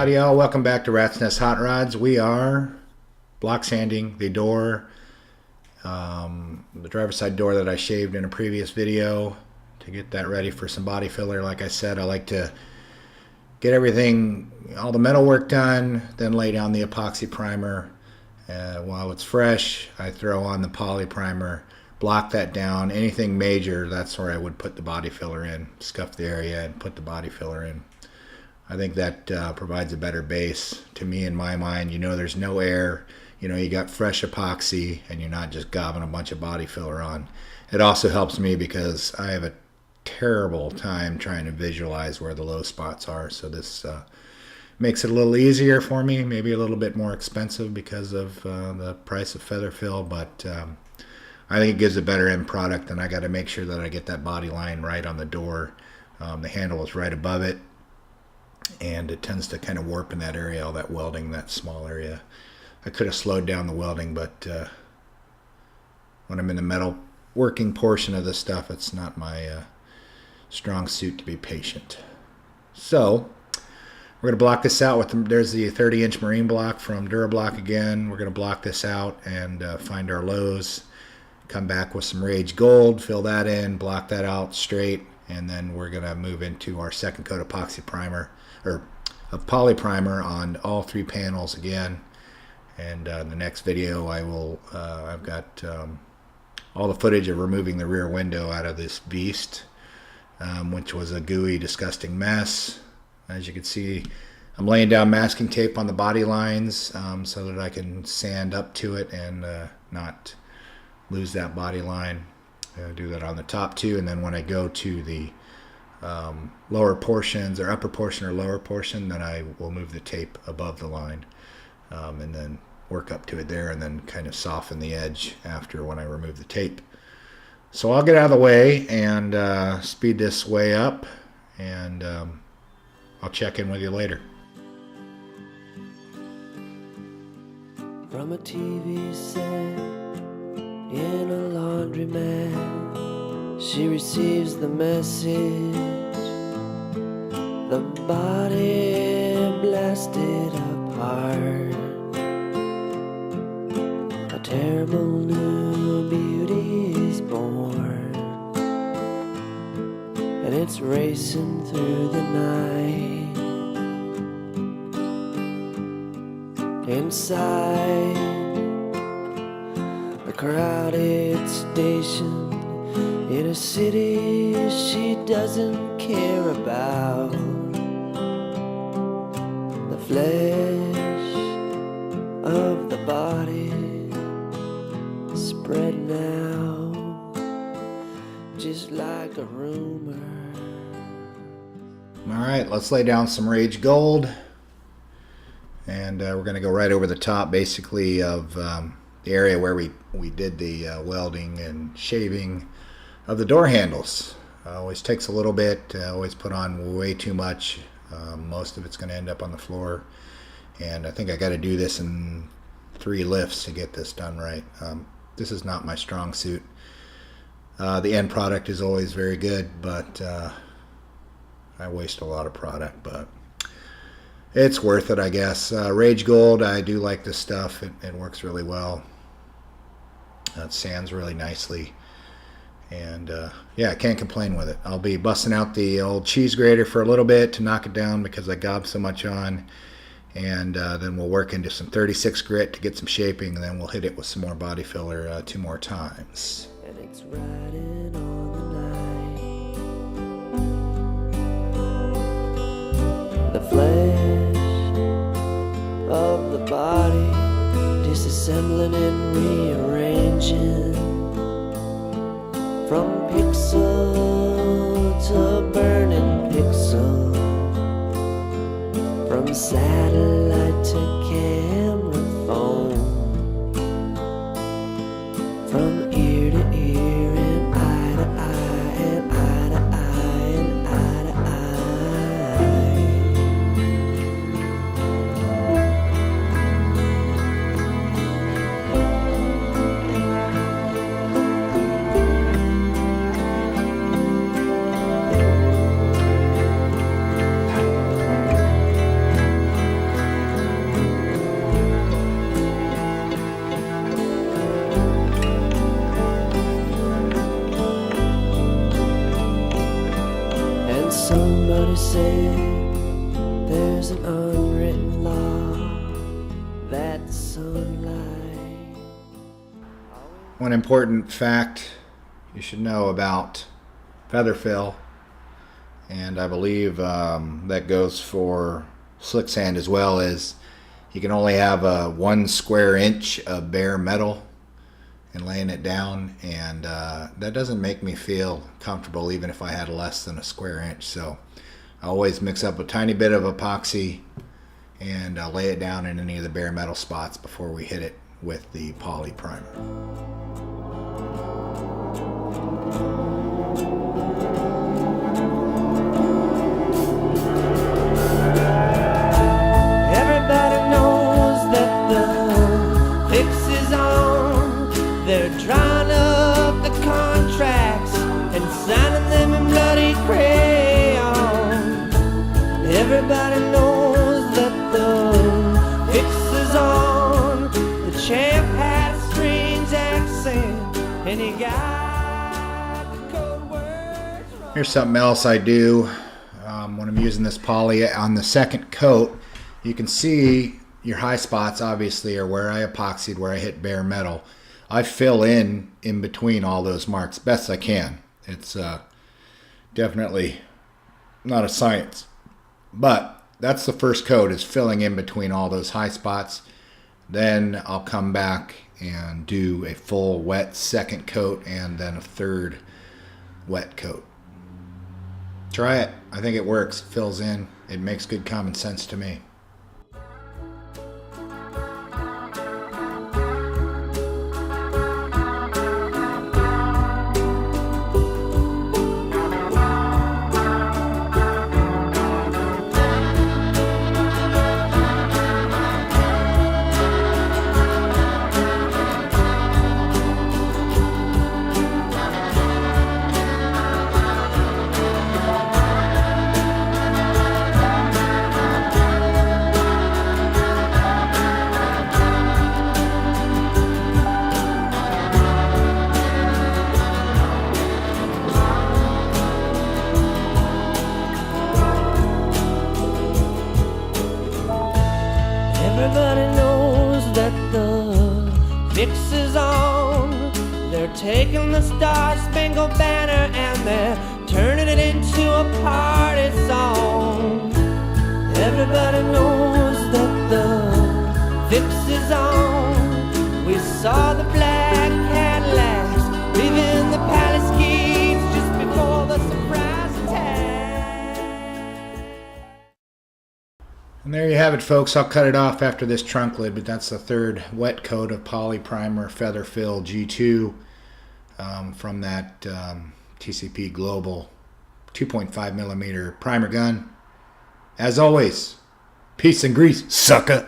Howdy y'all, welcome back to Rat's Nest Hot Rods. We are block sanding the door, the driver's side door that I shaved in a previous video to get that ready for some body filler. Like I said, I like to get everything, all the metal work done, then lay down the epoxy primer. While it's fresh, I throw on the poly primer, block that down. Anything major, that's where I would put the body filler in, scuff the area and put the body filler in. I think that provides a better base to me in my mind. You know, there's no air. You know, you got fresh epoxy and you're not just gobbing a bunch of body filler on. It also helps me because I have a terrible time trying to visualize where the low spots are. So this makes it a little easier for me, maybe a little bit more expensive because of the price of feather fill, but I think it gives a better end product, and I got to make sure that I get that body line right on the door. The handle is right above it, and it tends to kind of warp in that area, all that welding, that small area. I could have slowed down the welding, but when I'm in the metal working portion of this stuff, it's not my strong suit to be patient. So we're going to block this out with there's the 30-inch marine block from Durablock again. We're going to block this out and find our lows, come back with some Rage Gold, fill that in, block that out straight, and then we're going to move into our second coat epoxy primer, or of poly primer on all three panels again. And in the next video I've got all the footage of removing the rear window out of this beast, which was a gooey, disgusting mess. As you can see, I'm laying down masking tape on the body lines so that I can sand up to it and not lose that body line. Do that on the top too, and then when I go to the lower portions, or upper portion or lower portion, then I will move the tape above the line and then work up to it there, and then kind of soften the edge after when I remove the tape. So I'll get out of the way and speed this way up, and I'll check in with you later. From a TV set in a laundromat, she receives the message, the body blasted apart. A terrible new beauty is born, and it's racing through the night. Inside a crowded station in a city she doesn't care about. The flesh of the body spread now, just like a rumor. Alright, let's lay down some Rage Gold, and we're going to go right over the top basically of the area where we did the welding and shaving of the door handles. Always takes a little bit, always put on way too much. Most of it's going to end up on the floor, and I think I got to do this in 3 lifts to get this done right. This is not my strong suit. The end product is always very good, but I waste a lot of product, but it's worth it, I guess. Rage Gold, I do like this stuff. It works really well. It sands really nicely, and yeah, I can't complain with it. I'll be busting out the old cheese grater for a little bit to knock it down because I gobbed so much on, and then we'll work into some 36 grit to get some shaping, and then we'll hit it with some more body filler 2 more times. And it's riding on the night. The flesh of the body disassembling and rearranging, from pixel to burning pixel, from satellite to camera phone, from ear to ear and eye to eye and eye to eye and eye to eye. said there's an unwritten law that sunlight. One important fact you should know about feather fill, and I believe that goes for slick sand as well, is you can only have 1 square inch of bare metal and laying it down, and that doesn't make me feel comfortable even if I had less than a square inch. So I always mix up a tiny bit of epoxy and lay it down in any of the bare metal spots before we hit it with the poly primer. Everybody knows that the fix is on. They're drawing up the contracts and signing them in bloody crayon. Everybody knows that the fix is on. The champ had a strange accent and he got the code words wrong. Here's something else I do when I'm using this poly on the second coat. You can see your high spots obviously are where I epoxied, where I hit bare metal. I fill in between all those marks best I can. It's definitely not a science, but that's the first coat, is filling in between all those high spots. Then I'll come back and do a full wet second coat and then a third wet coat. Try it. I think it works. It fills in. It makes good common sense to me. Everybody knows that the fix is on. They're taking the Star-Spangled Banner and they're turning it into a party song. Everybody knows that the fix is on. We saw the black Cadillacs leaving the palace gates just before the surprise attack. And there you have it, folks. I'll cut it off after this trunk lid, but that's the third wet coat of poly primer feather fill G2 from that TCP Global 2.5 millimeter primer gun. As always, peace and grease, sucker.